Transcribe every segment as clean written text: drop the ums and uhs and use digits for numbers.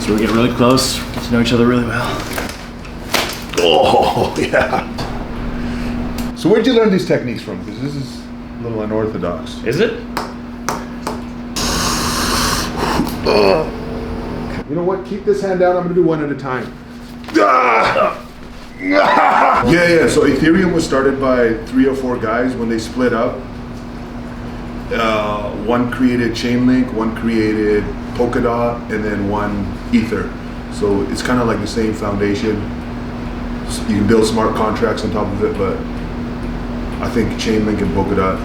So we're getting really close, get to know each other really well. Oh, yeah. So where'd you learn these techniques from? Because this is a little unorthodox. Is it? You know what? Keep this hand down. I'm gonna do one at a time. Yeah. So Ethereum was started by 3 or 4 guys when they split up. One created Chainlink, one created Polkadot, and then one Ether. So it's kind of like the same foundation. So you can build smart contracts on top of it, but I think Chainlink and Polkadot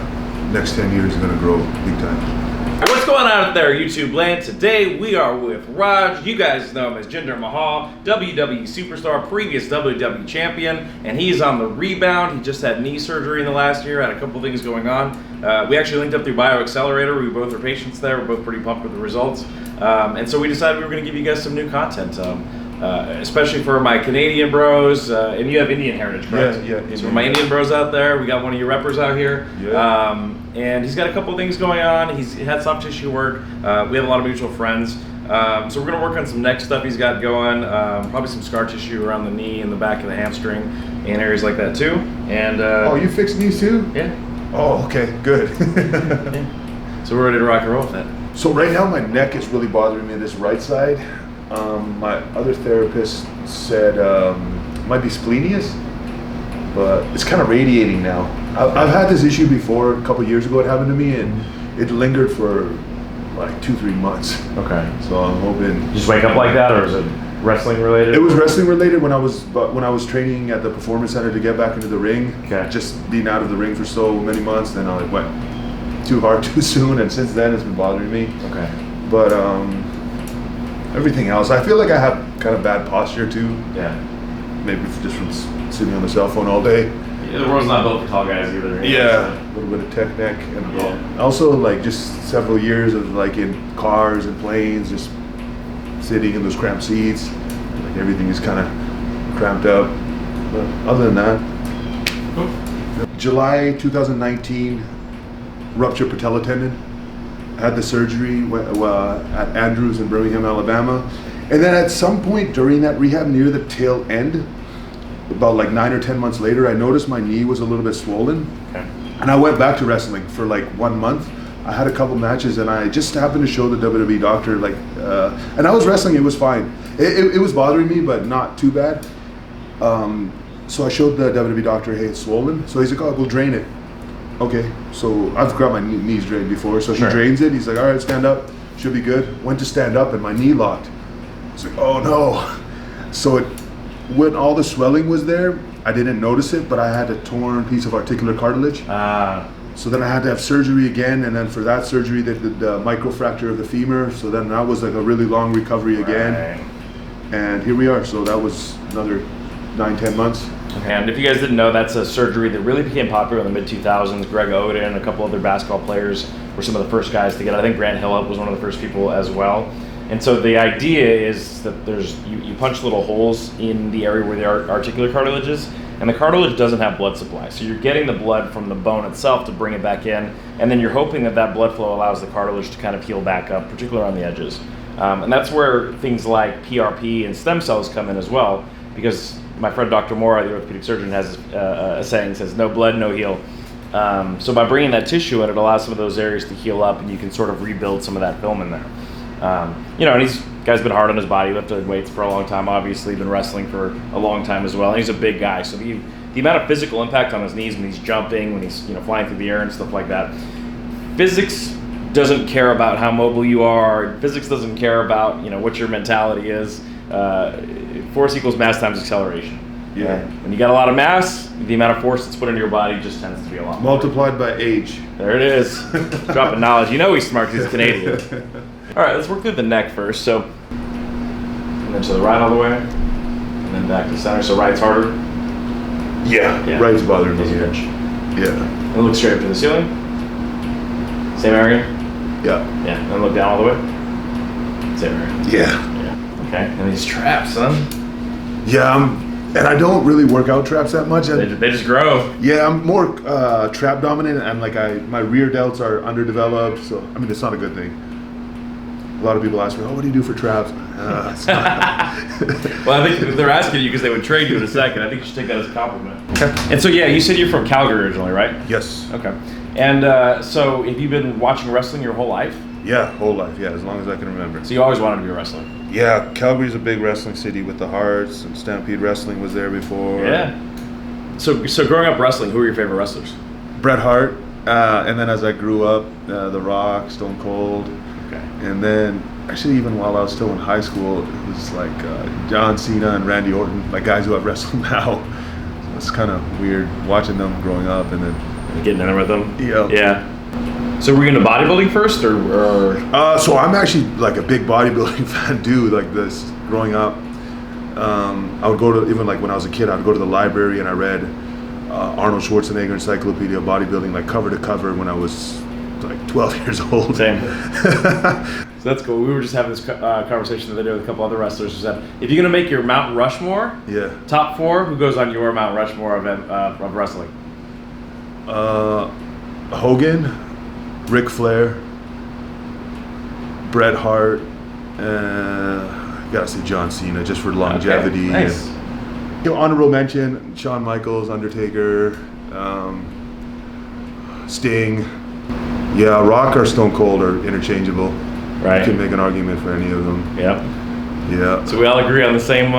next 10 years is going to grow big time. What's going on out there, YouTube land? Today we are with Raj. You guys know him as Jinder Mahal, WWE superstar, previous WWE champion, and he's on the rebound. He just had knee surgery in the last year, had a couple things going on. We actually linked up through Bio Accelerator. We both are patients there. We're both pretty pumped with the results. And so we decided we were going to give you guys some new content, especially for my Canadian bros. And you have Indian heritage, correct? Yeah. So for my Indian bros out there, we got one of your reppers out here. Yeah. And he's got a couple things going on. He had soft tissue work. We have a lot of mutual friends. So we're going to work on some neck stuff he's got going. Probably some scar tissue around the knee and the back of the hamstring and areas like that too. And oh, you fixed knees too? Yeah. Oh, okay, good. Yeah. So we're ready to rock and roll with that. So right now my neck is really bothering me, this right side. My other therapist said it might be splenius, but it's kind of radiating now. I've had this issue before. A couple years ago it happened to me, and it lingered for like 2-3 months. Okay. So I'm hoping. Did you just wake up like that, or is it wrestling related? It was wrestling related when I was training at the performance center to get back into the ring. Okay. Just being out of the ring for so many months, then I went too hard too soon, and since then it's been bothering me. Okay. But everything else, I feel like I have kind of bad posture too. Yeah. Maybe just from sitting on the cell phone all day. Yeah, the world's not built for tall guys either. Yeah. A little bit of tech neck, and also like just several years of like in cars and planes, just sitting in those cramped seats. Like everything is kind of cramped up. But other than that, Cool. July 2019, ruptured patella tendon. Had the surgery at Andrews in Birmingham, Alabama. And then at some point during that rehab, near the tail end, about like 9 or 10 months later, I noticed my knee was a little bit swollen. Okay. And I went back to wrestling for like 1 month. I had a couple matches, and I just happened to show the WWE doctor, like, and I was wrestling, it was fine. It was bothering me, but not too bad. So I showed the WWE doctor, hey, it's swollen. So he's like, oh, we'll drain it. Okay, so I've got my knees drained before, so Sure. he drains it. He's like, all right, stand up, should be good. Went to stand up, and my knee locked. I was like, oh no. So when all the swelling was there, I didn't notice it, but I had a torn piece of articular cartilage. So then I had to have surgery again, and then for that surgery they did the microfracture of the femur. So then that was like a really long recovery again. Right. And here we are. So that was another 9-10 months. Okay, and if you guys didn't know, that's a surgery that really became popular in the mid-2000s. Greg Oden and a couple other basketball players were some of the first guys to get it. I think Grant Hill was one of the first people as well. And so the idea is that you punch little holes in the area where the articular cartilage is, and the cartilage doesn't have blood supply. So you're getting the blood from the bone itself to bring it back in, and then you're hoping that that blood flow allows the cartilage to kind of heal back up, particularly on the edges. And that's where things like PRP and stem cells come in as well, because my friend Dr. Mora, the orthopedic surgeon, has a saying, says, no blood, no heal. So by bringing that tissue in, it allows some of those areas to heal up, and you can sort of rebuild some of that film in there. And guy's been hard on his body, lifted weights for a long time, obviously been wrestling for a long time as well, and he's a big guy. So the amount of physical impact on his knees when he's jumping, when he's flying through the air and stuff like that, physics doesn't care about how mobile you are. Physics doesn't care about what your mentality is. Force equals mass times acceleration. Yeah. When you got a lot of mass, the amount of force that's put into your body just tends to be a lot more. Multiplied by age. There it is. Dropping knowledge. He's smart because he's Canadian. All right, let's work through the neck first. So, and then to the right all the way, and then back to center. So right's harder. Yeah. Right's bothering me. Yeah. And look straight up to the ceiling. Same area. Yeah. Yeah. And look down all the way. Same area. Yeah. Okay. And these traps, huh? Yeah. And I don't really work out traps that much. They just grow. Yeah, I'm more trap dominant, and like my rear delts are underdeveloped. So I mean, it's not a good thing. A lot of people ask me, "Oh, what do you do for traps?" It's not- Well, I think they're asking you because they would trade you in a second. I think you should take that as a compliment. Okay. And so, yeah, you said you're from Calgary originally, right? Yes. Okay. And so, have you been watching wrestling your whole life? Yeah, whole life. Yeah, as long as I can remember. So you always wanted to be a wrestler? Yeah, Calgary's a big wrestling city with the Hearts, and Stampede Wrestling was there before. Yeah. So growing up wrestling, who were your favorite wrestlers? Bret Hart, and then as I grew up, The Rock, Stone Cold. Okay. And then, actually, even while I was still in high school, it was like John Cena and Randy Orton, like guys who I've wrestled now. So it's kind of weird watching them growing up and then Getting in there with them? Yeah. Yeah. So were you into bodybuilding first, or? So I'm actually like a big bodybuilding fan too. Like this, growing up, I would go to, even like when I was a kid, I'd go to the library and I read Arnold Schwarzenegger Encyclopedia of Bodybuilding, like cover to cover, when I was like 12 years old. Same. So that's cool. We were just having this conversation the other day with a couple other wrestlers who said, if you're gonna make your Mount Rushmore, Yeah. top 4, who goes on your Mount Rushmore of wrestling? Hogan, Ric Flair, Bret Hart, gotta say John Cena, just for longevity. Okay, nice. And, honorable mention: Shawn Michaels, Undertaker, Sting. Yeah, Rock or Stone Cold are interchangeable. Right. You can make an argument for any of them. Yep. Yeah. So we all agree on the same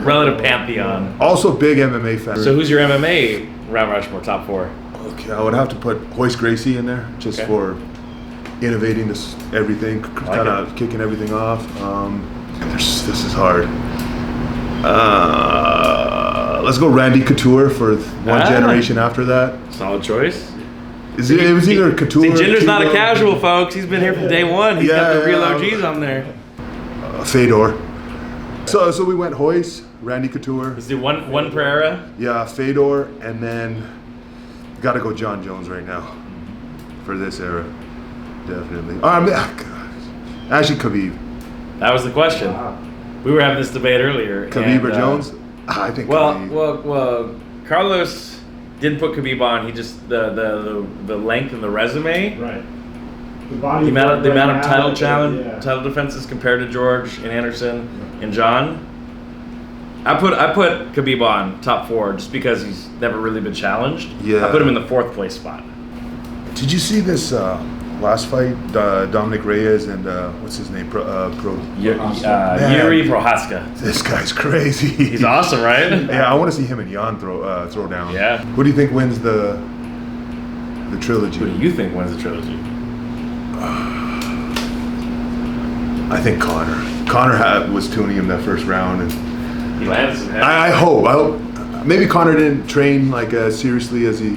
relative pantheon. Also, big MMA fan. So who's your MMA Mount Rushmore top 4? Okay, I would have to put Hoist Gracie in there, just Okay. for innovating this everything, like kind of kicking everything off. This is hard. Let's go Randy Couture for one generation after that. Solid choice. It was either Couture. See, Jinder's not a Chiro, casual, folks. He's been here from day one. He's got the real OGs on there. Fedor. So we went Hoist, Randy Couture. Let's do one per era. Yeah, Fedor, and then got to go John Jones right now for this era, definitely. Actually, Khabib. That was the question. We were having this debate earlier. Khabib or Jones? I think Khabib. Well, Carlos didn't put Khabib on. He just the length and the resume. Right. The amount of title defenses compared to George and Anderson and John. I put Khabib on top 4 just because he's never really been challenged. Yeah. I put him in the 4th place spot. Did you see this last fight? Dominic Reyes and what's his name? Yuri Prohaska. This guy's crazy. He's awesome, right? Yeah, I want to see him and Jan throw down. Yeah. Who do you think wins the trilogy? Who do you think wins the trilogy? I think Connor. Connor was tuning him that first round, and He lands some heavy. I hope. Maybe Connor didn't train like as seriously as he.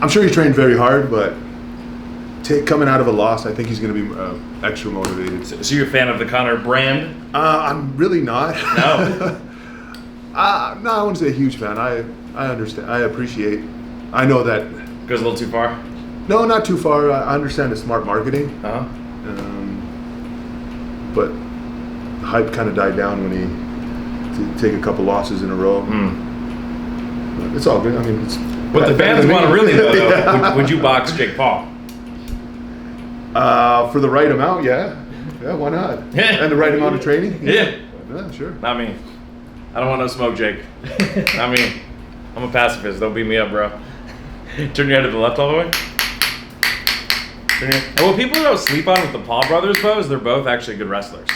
I'm sure he trained very hard, but coming out of a loss, I think he's going to be extra motivated. So you're a fan of the Connor brand? I'm really not. No. No, I wouldn't say a huge fan. I understand. I appreciate. I know that. Goes a little too far? No, not too far. I understand the smart marketing. Uh-huh. But the hype kind of died down when he take a couple losses in a row. But it's all good. I mean, it's. What the fans want to really know, though, Yeah. would you box Jake Paul? For the right amount, yeah. Yeah, why not? Yeah. And the right amount of training? Yeah. Yeah, sure. Not me. I don't want no smoke, Jake. Not me. I'm a pacifist. Don't beat me up, bro. Turn your head to the left all the way. What people don't sleep on with the Paul brothers, Beau, is they're both actually good wrestlers.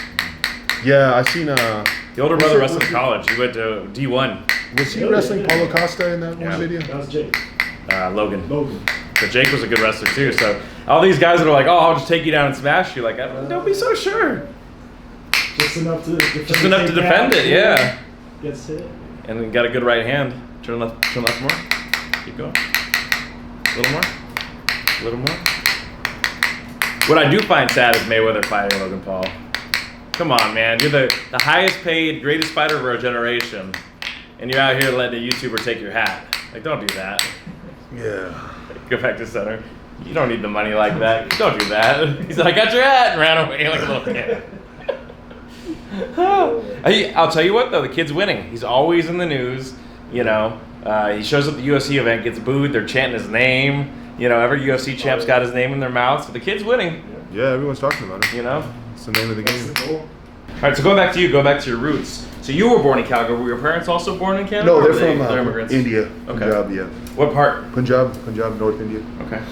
Yeah, I seen The older brother wrestled in college. He went to D1. Was he wrestling Paulo Costa in that Yeah. one video? That was Jake. Logan. Logan. But Jake was a good wrestler too. So all these guys that are like, "Oh, I'll just take you down and smash you," like, don't be so sure. Just enough to defend, it, yeah. Gets hit. And then got a good right hand. Turn left more. Keep going. A little more. A little more. What I do find sad is Mayweather fighting Logan Paul. Come on, man. You're the highest paid, greatest fighter of our generation. And you're out here letting a YouTuber take your hat. Like, don't do that. Yeah. Go back to center. You don't need the money like that. Don't do that. He's like, I got your hat, and ran away like a little kid. I'll tell you what, though. The kid's winning. He's always in the news. You know, he shows up at the UFC event, gets booed. They're chanting his name. You know, every UFC champ's got his name in their mouth. So the kid's winning. Yeah, everyone's talking about it. You know? It's the name of the game. Cool. All right, so going back to you, go back to your roots. So you were born in Calgary. Were your parents also born in Canada? No, or they're were from they're immigrants? India. Okay. Punjab, yeah. What part? Punjab, North India. Okay.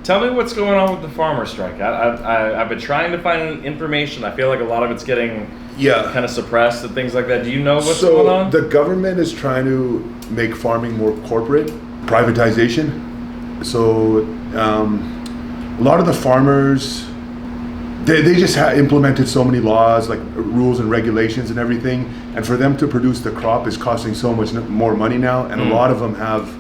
Tell me what's going on with the farmer strike. I've been trying to find information. I feel like a lot of it's getting kind of suppressed and things like that. Do you know what's going on? The government is trying to make farming more corporate, privatization. So a lot of the farmers, they just implemented so many laws, like rules and regulations and everything. And for them to produce the crop is costing so much more money now. And a lot of them have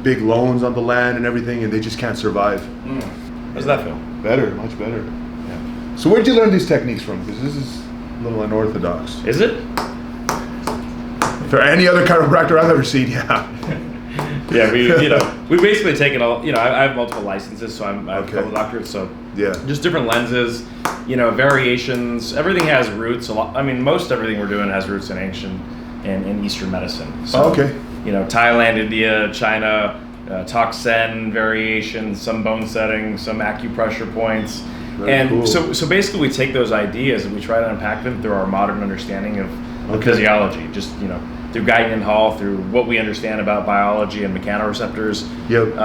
big loans on the land and everything, and they just can't survive. How does that feel? Better, much better. Yeah. So where'd you learn these techniques from? Because this is a little unorthodox. Is it? For any other chiropractor I've ever seen, yeah. Yeah, we basically taken all. I have multiple licenses, so I have a couple doctorates. So Yeah. just different lenses, variations. Everything has roots. Most everything we're doing has roots in ancient and in Eastern medicine. So, Okay. Thailand, India, China, Toxin variations, some bone setting, some acupressure points. Very cool. so basically we take those ideas and we try to unpack them through our modern understanding of physiology, just through Guyton and Hall, through what we understand about biology and mechanoreceptors. Yep.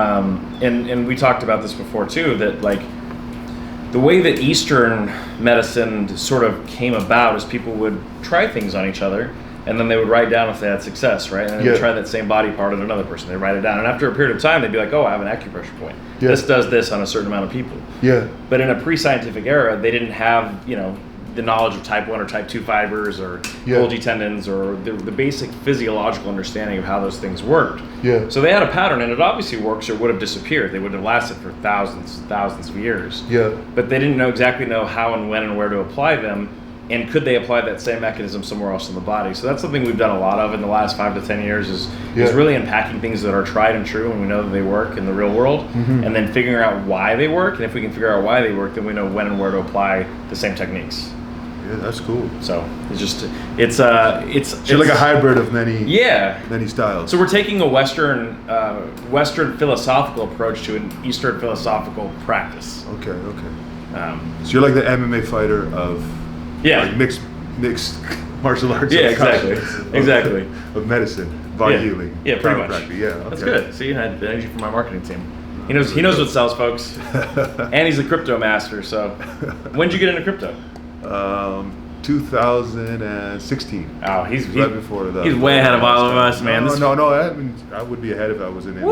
And we talked about this before too, that like the way that Eastern medicine sort of came about is people would try things on each other, and then they would write down if they had success, right? And then they'd try that same body part on another person. They write it down, and after a period of time, they'd be like, "Oh, I have an acupressure point. Yeah. This does this on a certain amount of people." Yeah. But in a pre-scientific era, they didn't have the knowledge of type 1 or type 2 fibers or Golgi tendons or the basic physiological understanding of how those things worked. Yeah. So they had a pattern, and it obviously works or would have disappeared. They would have lasted for thousands of years. Yeah. But they didn't exactly know how and when and where to apply them, and could they apply that same mechanism somewhere else in the body. So that's something we've done a lot of in the last 5 to 10 years is really unpacking things that are tried and true, and we know that they work in the real world, and then figuring out why they work. And if we can figure out why they work, then we know when and where to apply the same techniques. Yeah, that's cool. So it's So like a hybrid of many styles. So we're taking a Western philosophical approach to an Eastern philosophical practice. Okay. So you're like the MMA fighter of like mixed martial arts. Yeah, exactly. Of medicine, body healing. Yeah, pretty much. Yeah, okay. That's good. See, I had energy from my marketing team. He knows what sells, folks. And he's a crypto master. So when did you get into crypto? 2016. Oh, he's right before that. He's way ahead of all of us, man. No. I would be ahead if I was in like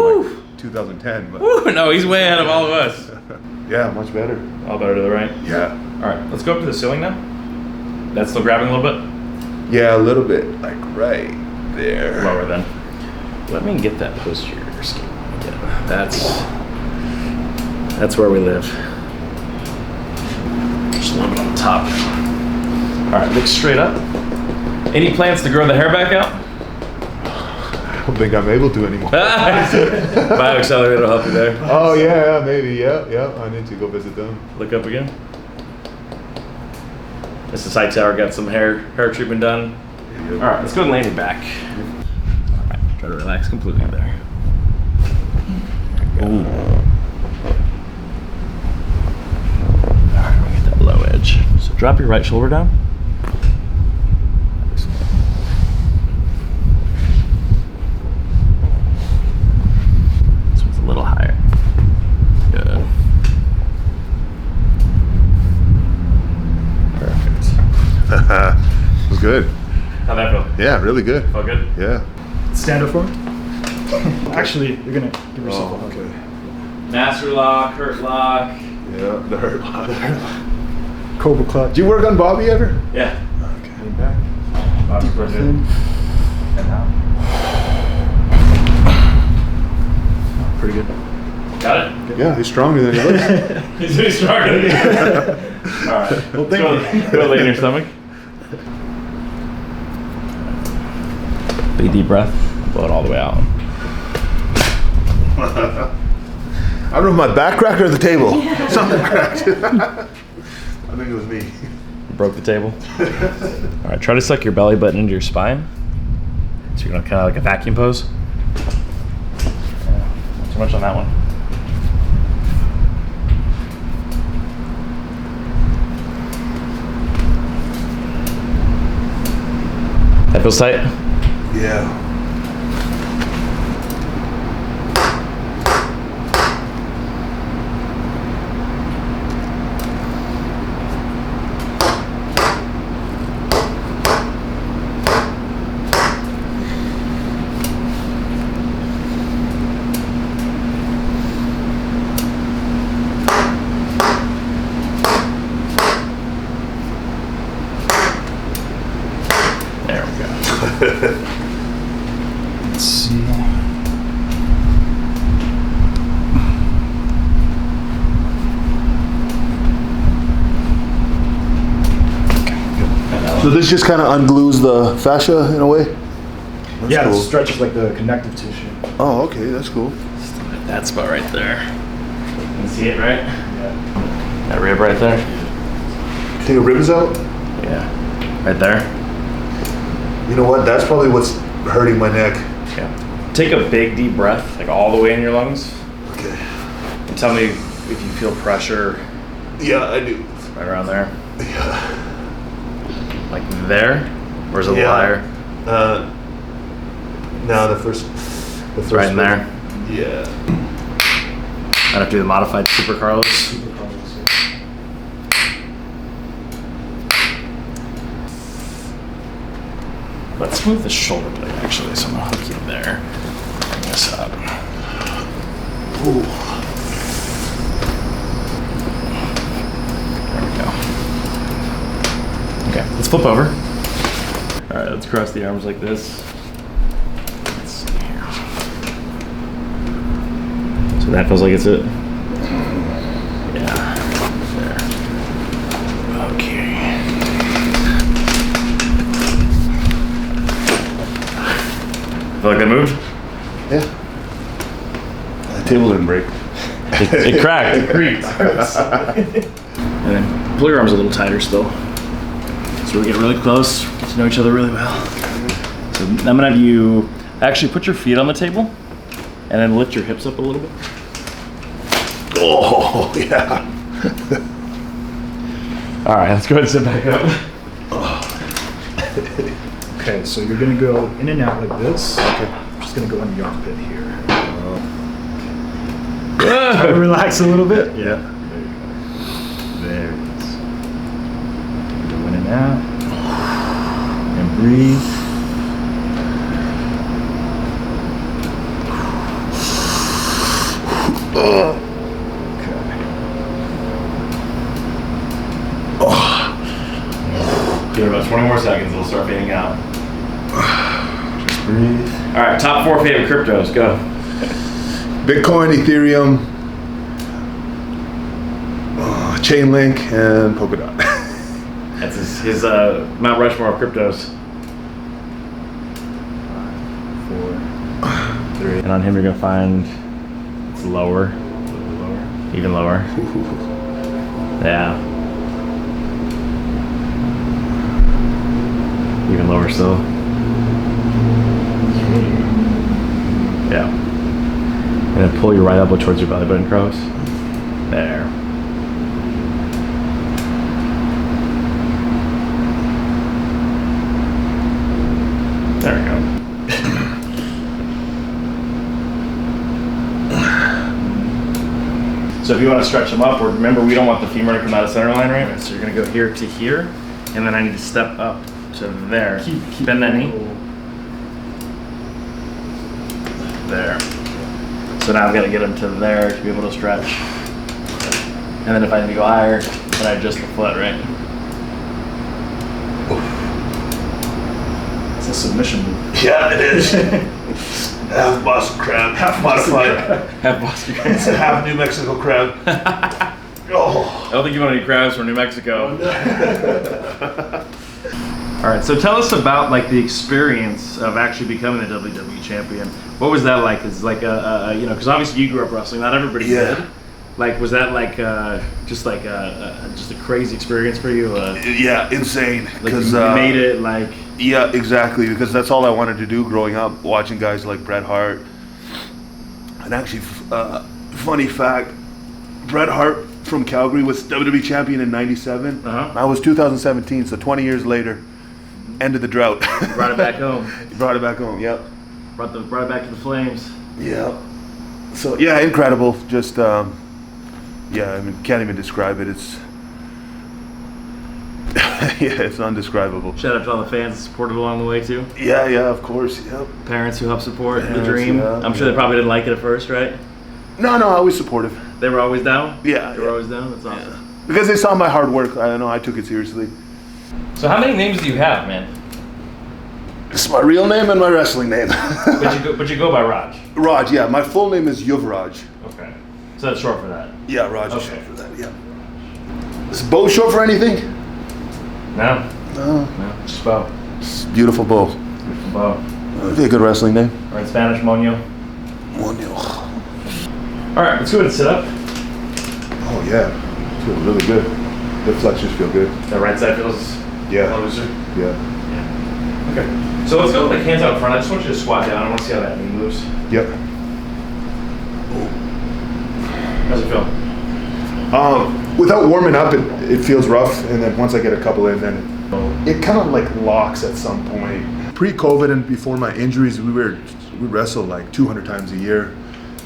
2010. But. No, he's way ahead of all of us. Yeah, much better. All better to the right. Yeah. All right, let's go up to the ceiling now. That's still grabbing a little bit. Yeah, a little bit, like right there. Lower then. Let me get that posterior scheme. That's where we live. Just a little bit on the top. All right, look straight up. Any plans to grow the hair back out? I don't think I'm able to anymore. BioAccelerator will help you there. Oh yeah, maybe. Yeah. I need to go visit them. Look up again. Mrs. Hightower got some hair treatment done. Yep. All right, let's go and lay me back. All right, try to relax completely there. Ooh. All right, we'll get that low edge. So drop your right shoulder down. This one's a little higher. Good. Perfect. It was good. How'd that feel? Yeah, really good. Felt good? Yeah. Stand up for me. Actually, you're gonna give yourself a hug. Okay. Master lock, hurt lock. Yeah, the hurt lock. Cobra clutch. Do you work on Bobby ever? Yeah. Okay. Lean back. Bobby's Breath good. in. And out. Pretty good. Got it? Yeah, he's stronger than he looks. He's really stronger than you. All right. Well, thank you. Go lay in your stomach. Big deep breath. Blow it all the way out. I don't know if my back cracked or the table. Something cracked. I think it was me. Broke the table. All right. Try to suck your belly button into your spine. So you're gonna kind of like a vacuum pose. Not too much on that one. Feels tight? Yeah. Let's see. So this just kind of unglues the fascia in a way? That's Yeah, cool. it stretches like the connective tissue. Oh, okay, that's cool. That spot right there. You can see it, right? Yeah. That rib right there? Take the ribs out? Yeah. Right there? You know what? That's probably what's hurting my neck. Yeah. Take a big deep breath, like all the way in your lungs. Okay. And tell me if you feel pressure Yeah, I do. right around there. Yeah. Like there? Or is it higher? No, the first Right in there? Yeah. I'd have to do the modified Super Carlos. Super Carlos, yeah. Let's move the shoulder blade actually, so I'm gonna hook you there. Bring this up. Ooh. There we go. Okay, let's flip over. All right, let's cross the arms like this. Let's see here. So that feels like it's it? Yeah, there. Okay. Feel like that moved? Yeah. The table didn't break. It cracked. It creaked. And then pull your arms a little tighter still. So we get really close, get to know each other really well. So I'm gonna have you actually put your feet on the table and then lift your hips up a little bit. Oh, yeah. All right, let's go ahead and sit back up. Okay, so you're gonna go in and out like this. Okay. I'm just gonna go under your armpit here. Try to relax a little bit. Yeah. There it is. Go in and out. And breathe. Give it about 20 more seconds, it'll start fading out. Just breathe. All right, top 4 favorite cryptos, go. Bitcoin, Ethereum, Chainlink, and Polkadot. That's his Mount Rushmore of cryptos. 4, 3. And on him you're gonna find it's lower, even lower. Yeah. Even lower still. Yeah. And then pull your right elbow towards your belly button cross. There. There we go. So if you want to stretch them upward, remember we don't want the femur to come out of center line, right? So you're going to go here to here, and then I need to step up to there. Keep Bend that knee. There. So now I've got to get them to there to be able to stretch. And then if I need to go higher, then I adjust the foot, right? It's a submission move. Yeah, it is. Half Boston crab, half modified, Have Boston crabs. it's a half New Mexico crab. Oh. I don't think you want any crabs from New Mexico. All right, so tell us about like the experience of actually becoming the WWE champion. What was that like? Is like you know, because obviously you grew up wrestling, not everybody did. Like, was that like just a crazy experience for you? Yeah, insane. Like Because you made it like. yeah, exactly. Because that's all I wanted to do growing up, watching guys like Bret Hart. And actually, funny fact, Bret Hart from Calgary was WWE champion in '97. Uh-huh. I was 2017, so 20 years later. ended the drought. Brought it back home. Brought it back home. Yep. Brought it back to the Flames. Yeah. So yeah, incredible. Just yeah, I mean, can't even describe it. It's yeah, it's undescribable. Shout out to all the fans that supported along the way too. Yeah, of course. Yep. Parents who helped support the dream. Yeah, I'm sure they probably didn't like it at first, right? No, always supportive. They were always down? Yeah. They were always down? That's awesome. Yeah. Because they saw my hard work. I know I took it seriously. So how many names do you have, man? It's my real name and my wrestling name. but you go by Raj. Raj, yeah. My full name is Yuvraj. Okay. So that's short for that. Yeah, Raj is Okay. short for that, yeah. Is Beau short for anything? No. No. No. Just Beau. It's beautiful Beau. Beautiful Beau. That'd be a good wrestling name. Or in Spanish, Moño. Moño. All right, let's go ahead and sit up. Oh yeah, feels really good. The flexors feel good. The right side feels Yeah. looser. Yeah. Yeah. Okay. So let's go with like hands out front. I just want you to squat down. I want to see how that knee moves. Yep. How's it feel? Without warming up, it feels rough, and then once I get a couple in, then it kind of like locks at some point. Pre-COVID and before my injuries, we wrestled like 200 times a year,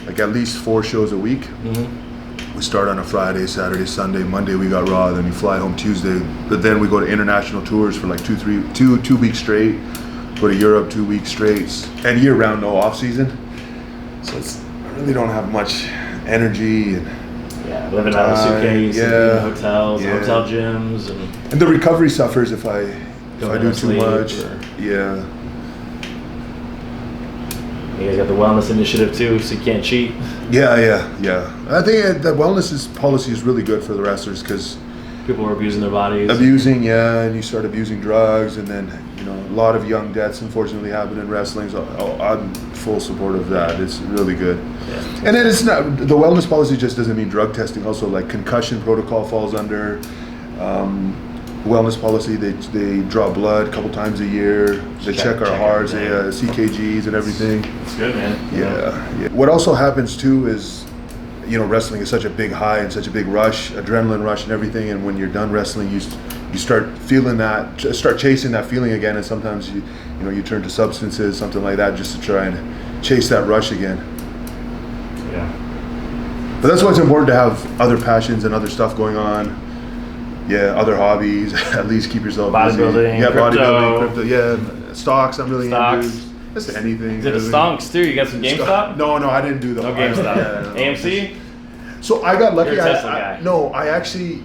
like at least 4 shows a week. Mm-hmm. We start on a Friday, Saturday, Sunday, Monday we got Raw, then we fly home Tuesday. But then we go to international tours for like 2 weeks straight. Go to Europe 2 weeks straight, and year round, no off season. So I really don't have much energy and. Yeah, living out of a suitcase, in hotels, hotel gyms, and the recovery suffers if I do too much. Yeah. You guys got the wellness initiative too, so you can't cheat. Yeah. I think the wellness policy is really good for the wrestlers because people are abusing their bodies. And you start abusing drugs, and then a lot of young deaths unfortunately happen in wrestling. So I'm full support of that. It's really good. Yeah. And then it's not the wellness policy just doesn't mean drug testing. Also, like concussion protocol falls under wellness policy. They draw blood a couple times a year. They check our hearts, CKGs and everything. It's good, man. Yeah. What also happens too is, wrestling is such a big high and such a big rush, adrenaline rush and everything. And when you're done wrestling, you start feeling that, start chasing that feeling again. And sometimes you turn to substances, something like that, just to try and chase that rush again. Yeah. But that's why it's important to have other passions and other stuff going on. Yeah, other hobbies. At least keep yourself bodybuilding, busy. Yeah, crypto. Bodybuilding, crypto. Yeah, stocks. I'm really into. Just anything. Is it a stonks too? You got some GameStop? No, I didn't do the No GameStop. No. AMC? So I got lucky. You're a Tesla guy.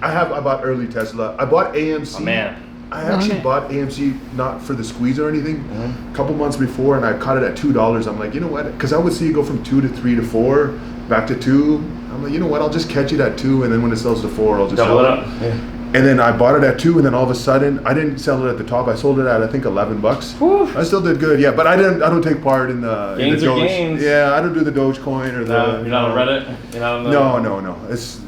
I bought early Tesla. I bought AMC. Oh man. I actually bought AMC not for the squeeze or anything. A couple months before, and I caught it at $2. I'm like, you know what? Because I would see it go from 2 to 3 to 4, back to 2. I'm like, you know what? I'll just catch it at 2, and then when it sells to 4, I'll just double sell it up. Yeah. And then I bought it at 2, and then all of a sudden, I didn't sell it at the top. I sold it at I think $11. Whew. I still did good, yeah. But I don't take part in the gains in the or Doge. gains. Yeah, I don't do the Dogecoin or No, you're not on Reddit. You're not on the... No. It's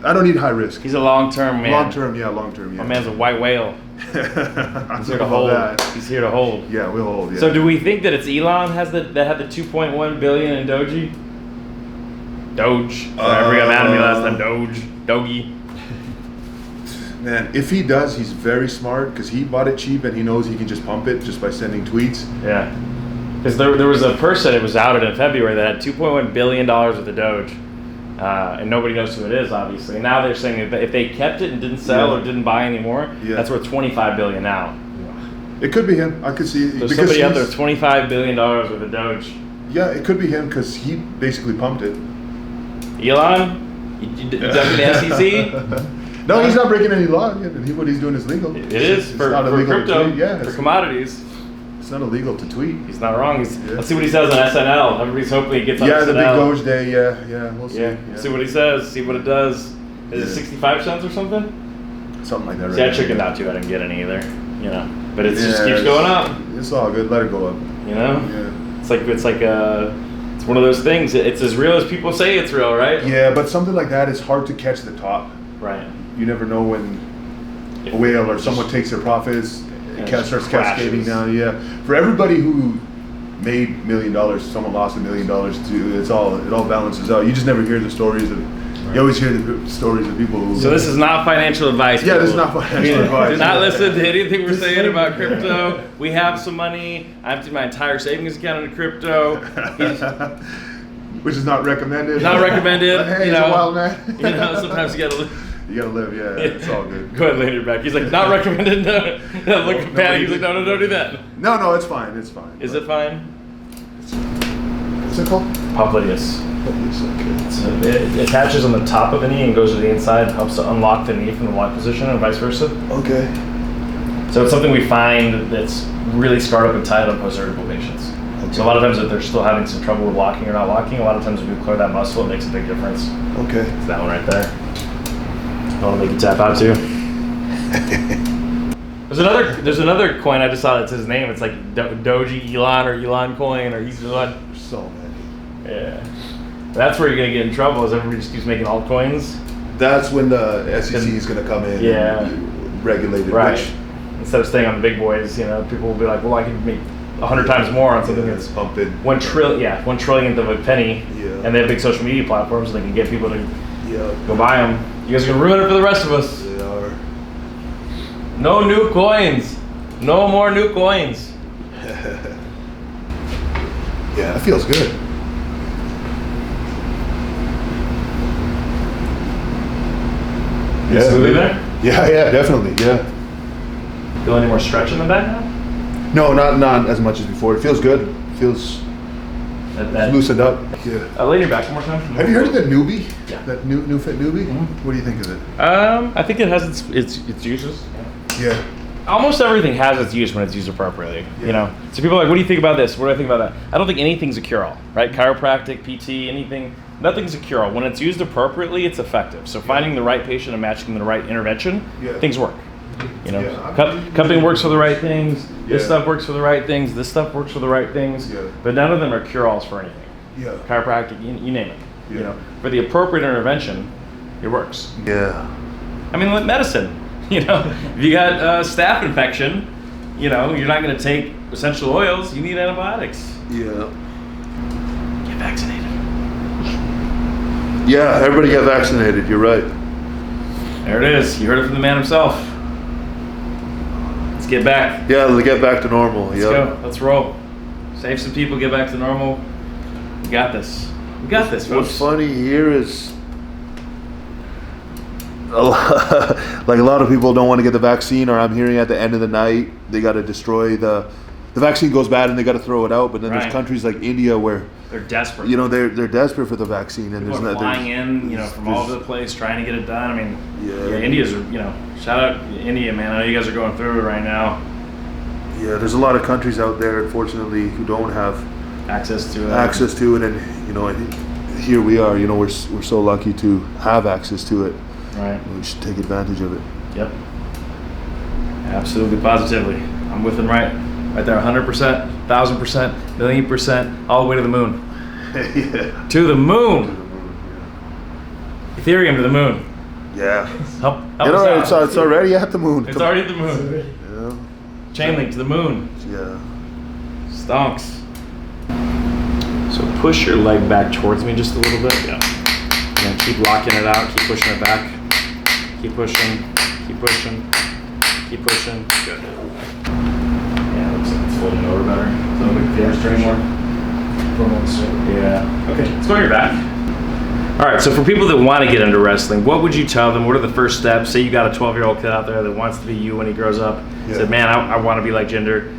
I don't need high risk. He's a long-term man. Long-term, yeah. My man's a white whale. He's here to hold. He's here to hold. Yeah, we'll hold. Yeah. So do we think that it's Elon that had the 2.1 billion in Doge? Doge. Sorry, got mad at me last time. Doge. Man, if he does, he's very smart because he bought it cheap and he knows he can just pump it just by sending tweets. Yeah. Because there was a person that was outed in February that had $2.1 billion with the Doge. And nobody knows who it is, obviously. And now they're saying that if they kept it and didn't sell or didn't buy anymore, that's worth $25 billion now. It could be him. I could see. There's somebody out there with $25 billion with a Doge. Yeah, it could be him because he basically pumped it. Elon? You done the SEC? No, he's not breaking any law. What he's doing is legal. It is for crypto, for commodities. It's not illegal to tweet. He's not wrong. Let's see what he says on SNL. Everybody's hoping he gets on SNL. Yeah, the big Doge day. Yeah, we'll see. Yeah. See what he says. See what it does. Is it 65 cents or something? Something like that. Right. See, I chickened out too. I didn't get any either. But it just keeps going up. It's all good. Let it go up. Yeah. It's one of those things. It's as real as people say it's real, right? Yeah, but something like that is hard to catch the top. Right. You never know when a whale or someone takes their profits, it starts cascading down. Yeah. For everybody who made $1 million, someone lost $1 million too. It all balances out. You just never hear the stories of You always hear the stories of people who... So this is not financial advice. Yeah, this is people. not financial advice. Do not listen to anything we're saying about crypto. We have some money. I emptied my entire savings account into crypto. Which is not recommended. Not recommended. But hey, you he's know, a wild man. You know, sometimes you gotta live. You gotta live, yeah. It's all good. Go ahead, lay your back. He's like, not recommended. No. Look at panic. He's like, no, don't do that. No, it's fine. It's fine. Is it fine? What's it called? Popliteus. Okay. So it attaches on the top of the knee and goes to the inside and helps to unlock the knee from the lock position and vice versa. Okay. So it's something we find that's really scarred up and tied up post-surgical patients. Okay. So a lot of times if they're still having some trouble with locking or not locking, a lot of times if we clear that muscle, it makes a big difference. Okay. It's that one right there. I want to make you tap out too. There's another coin I just saw that's his name. It's like Doji Elon or Elon coin or Elon. So many. Yeah. That's where you're gonna get in trouble. Is everybody just keeps making altcoins. That's when the SEC is gonna come in. Yeah. And regulate it. Right. Which, instead of staying on the big boys, you know, people will be like, well, I can make 100 times more on something that's pumping 1 trillionth of a penny, Yeah. and they have big social media platforms, so they can get people to Yeah. go buy them. You guys are gonna ruin it for the rest of us. They are. No new coins. No more new coins. Yeah, that feels good. Yeah. Smoothie there? Yeah, definitely, yeah. Feel any more stretch in the back now? No, not as much as before. It feels good. It feels loosened up. Yeah. Lay your back one more time. Have you heard of the newbie? Yeah. That new fit newbie? Mhm. What do you think of it? I think it has its uses. Yeah. Almost everything has its use when it's used appropriately. Yeah. You know, so people are like, "What do you think about this? What do I think about that?" I don't think anything's a cure-all, right? Chiropractic, PT, anything, nothing's a cure-all. When it's used appropriately, it's effective. So finding the right patient and matching the right intervention, things work. You know, cupping works for the right things. This stuff works for the right things. This stuff works for the right things. Yeah. But none of them are cure-alls for anything. Yeah. Chiropractic, you name it. Yeah. You know, for the appropriate intervention, it works. Yeah. I mean, like medicine. You know, if you got a staph infection, you know, you're not going to take essential oils. You need antibiotics. Yeah. Get vaccinated. Yeah, everybody get vaccinated. You're right. There it is. You heard it from the man himself. Let's get back. Yeah, let's get back to normal. Let's go. Let's roll. Save some people. Get back to normal. We got this. We got this, folks. What's funny here is a lot of people don't want to get the vaccine, or I'm hearing at the end of the night they got to destroy the vaccine goes bad and they got to throw it out. But then there's countries like India where they're desperate. You know, they're desperate for the vaccine, and people are flying in, you know, from all over the place trying to get it done. I mean, yeah, India's, you know, shout out India, man. I know you guys are going through it right now. Yeah, there's a lot of countries out there, unfortunately, who don't have access to it. And you know, here we are. You know, we're so lucky to have access to it. Right. We should take advantage of it. Yep. Absolutely, positively. I'm with them right there, 100%, 1,000%, 1,000,000%, all the way to the moon. Yeah. To the moon. To the moon, yeah. Ethereum to the moon. Yeah. Help you know, it's already at the moon. It's already at the moon. Yeah. Chainlink to the moon. Yeah. Stonks. So push your leg back towards me just a little bit. Yeah. And then keep locking it out. Keep pushing it back. Keep pushing. Keep pushing. Keep pushing. Good. Yeah, it looks like it's folding over better. So we can hamstring more. Yeah. Okay. Let's go on your back. All right. So for people that want to get into wrestling, what would you tell them? What are the first steps? Say you got a 12-year-old kid out there that wants to be you when he grows up. Yeah. Said, man, I want to be like Jinder.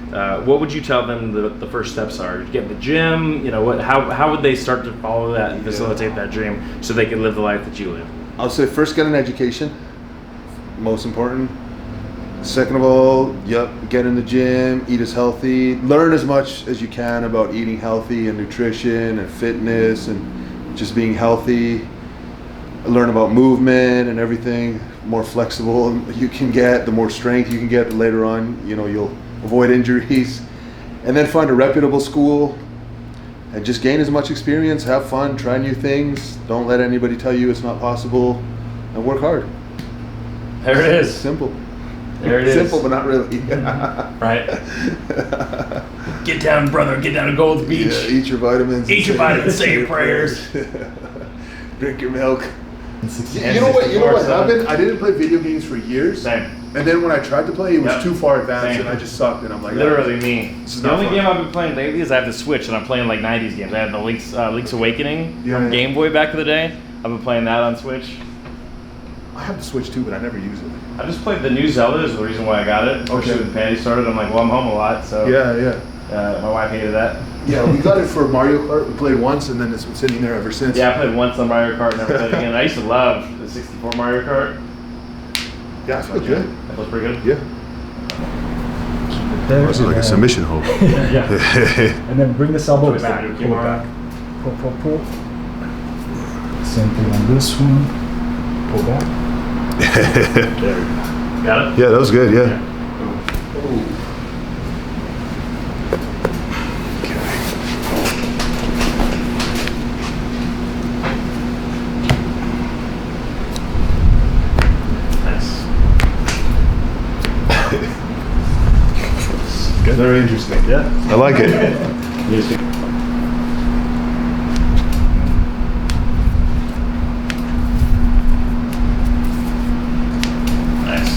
What would you tell them the first steps are? Get in the gym. You know, how would they start to follow that and facilitate that dream so they can live the life that you live? I'll say first, get an education. Most important. Second of all, get in the gym, eat as healthy, learn as much as you can about eating healthy and nutrition and fitness and just being healthy. Learn about movement and everything. More flexible you can get, the more strength you can get later on, you know, you'll avoid injuries. And then find a reputable school and just gain as much experience, have fun, try new things. Don't let anybody tell you it's not possible, and work hard. There it is. Simple. There it is. Simple, but not really. Right. Get down, brother. Get down to Gold Beach. Yeah, eat your vitamins. Eat your vitamins. Say your prayers. Drink your milk. You know what? You know what happened? I didn't play video games for years. Same. And then when I tried to play, it was Yep. too far advanced, Same. and I just sucked. And I'm like, Literally me. This is The not only fun. game I've been playing lately is I have the Switch, and I'm playing like 90s games. I had the Link's Awakening Yeah, from yeah. Game Boy back in the day. I've been playing that on Switch. I have the Switch too, but I never use it. I just played the new Zelda is the reason why I got it. Especially Okay. when the panty started. I'm like, well, I'm home a lot, so Yeah. my wife hated that. Yeah, we got it for Mario Kart. We played once, and then it's been sitting there ever since. Yeah, I played once on Mario Kart, never played again. I used to love the 64 Mario Kart. Yeah, I feel good. That feels pretty good. Yeah. There, This is like a and submission hold. Yeah. And then bring this elbow Twist it, back. do a Pull it kimura. back. Pull. Same thing on this one. Pull back. There we go. Got it? Yeah, that was good. Yeah. Nice. Good. Very interesting. Yeah. I like it. Nice.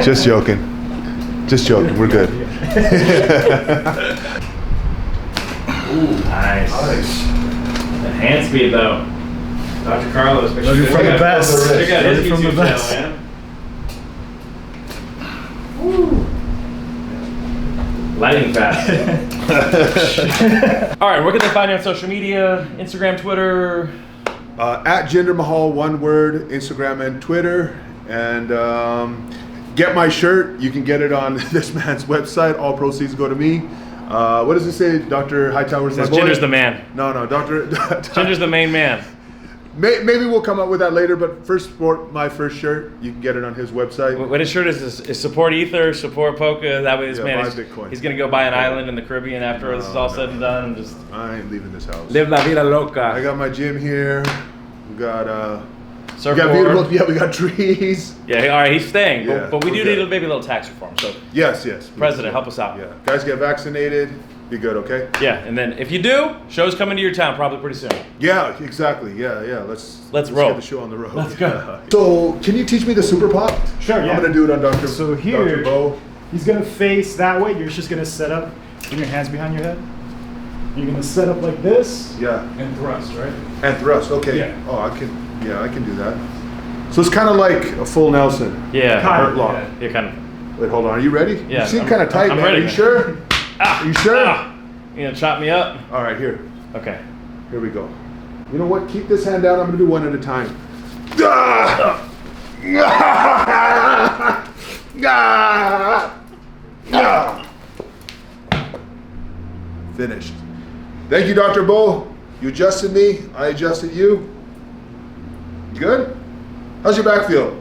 Just joking. Just joking. We're good. Ooh, nice. That hand speed though. Dr. Carlos, make sure Looking you for the check out- best. check out his Looking for the YouTube channel, best. man. Lightning fast. All right, where can they find you on social media? Instagram, Twitter. At JINDER MAHAL, one word, Instagram and Twitter. And get my shirt. You can get it on this man's website. All proceeds go to me. What does it say? Dr. Hightower's my Says boy? Jinder's the man. No, Dr. Jinder's the main man. Maybe we'll come up with that later, but first, for my first shirt, you can get it on his website. What his shirt is support Ether, support Polka. That way, this Yeah, man buy is, Bitcoin. he's gonna go buy an island in the Caribbean after this is all said and done, and just I ain't leaving this house. live la vida I loca. got my gym here. We got we got Surfboard. beautiful. Yeah, we got trees. Yeah, all right, he's staying, Yeah, but we we're do good. need maybe a little tax reform. So, Yes. President, help us out. Yeah, guys, get vaccinated. Be good, okay? Yeah, and then if you do, shows coming to your town probably pretty soon. Yeah, exactly. Yeah. Let's roll. get the show on the road. Let's go. Yeah. So, can you teach me the super pop? Sure, yeah. I'm gonna do it on Dr. So here, Dr. Beau. he's gonna face that way. You're just gonna set up, bring your hands behind your head. You're gonna set up like this Yeah. and thrust, right? And thrust. Okay. Yeah. Oh, I can do that. So it's kind of like a full Nelson. Yeah, Kind Hurt of, lock. yeah. yeah, kind of. Wait, hold on. Are you ready? Yeah, You seem I'm- kind of tight, I'm man. ready, Are you man. sure? Ah, Are you sure? ah. You gonna chop me up? All right, here. Okay. Here we go. You know what? Keep this hand down. I'm gonna do one at a time. Ah! Ah! Ah! Finished. Thank you, Dr. Beau. You adjusted me. I adjusted you. You good? How's your back feel?